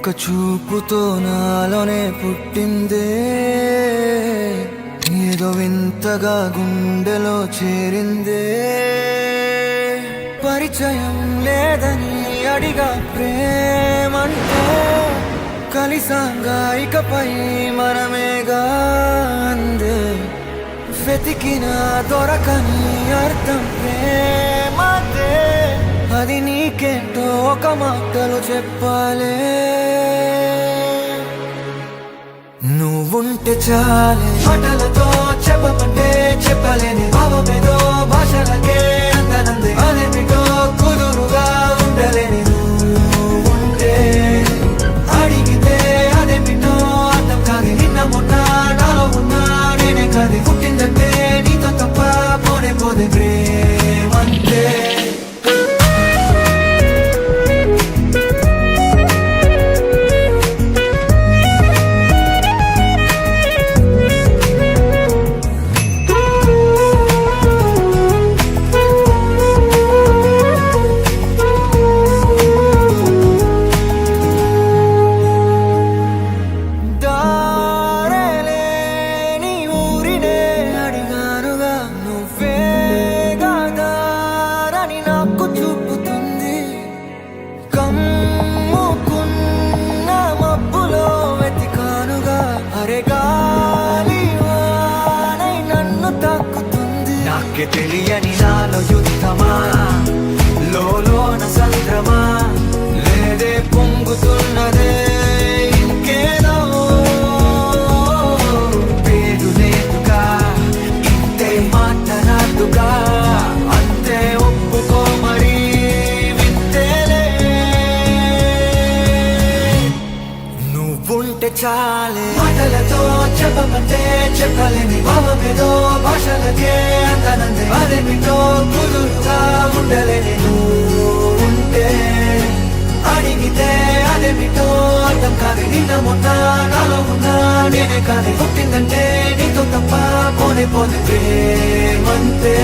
ఒక చూపుతో నాలోనే పుట్టిందే, ఏదో వింతగా గుండెలో చేరిందే. పరిచయం లేదని అడిగా ప్రేమంటే, కలిసాంగా ఇకపై మనమేగా అందే. వెతికినా దొరకని అర్థం ప్రేమదే, అది నీకేంటో ఒక మాటలో చెప్పాలే. నువ్వుంటే చాలే, మాటలతో చెప్పమంటే చెప్పలేని భావమేదో భాషలకే అందనందే. అదేమిటో కుదురుగా ఉండలేని నువ్వుంటే, అడిగితే అదేమిటో అర్థం కాదు. నిన్న మొన్న నాలో ఉన్నా నేనే కాదు, పుట్టిందంటే నీతో తప్ప పోనే పోదే ప్రేమంతే. నాకే తెలియని నాలో యుద్ధమా, లోన సంద్రమా, లేదే పొంగుతున్నదే ఇంకేదో. పేరు లేదుగా, ఇంతే మాట్లాడుగా, అంతే ఒప్పుకో మరి వింతేలే. నువ్వుంటే చాలే, మాటలతో చెప్పమంటే చెప్పలేని భావమేదో భాషలకే అందనందే. అదేమిటో కుదురుగా ఉండలేని నువ్వుంటే, అడిగితే అదేమిటో అర్థం కాదు. నిన్న మొన్న నాలో ఉన్నా నేనే కాదు, పుట్టిందంటే నీతో తప్ప పోనే పోతే ప్రేమంతే.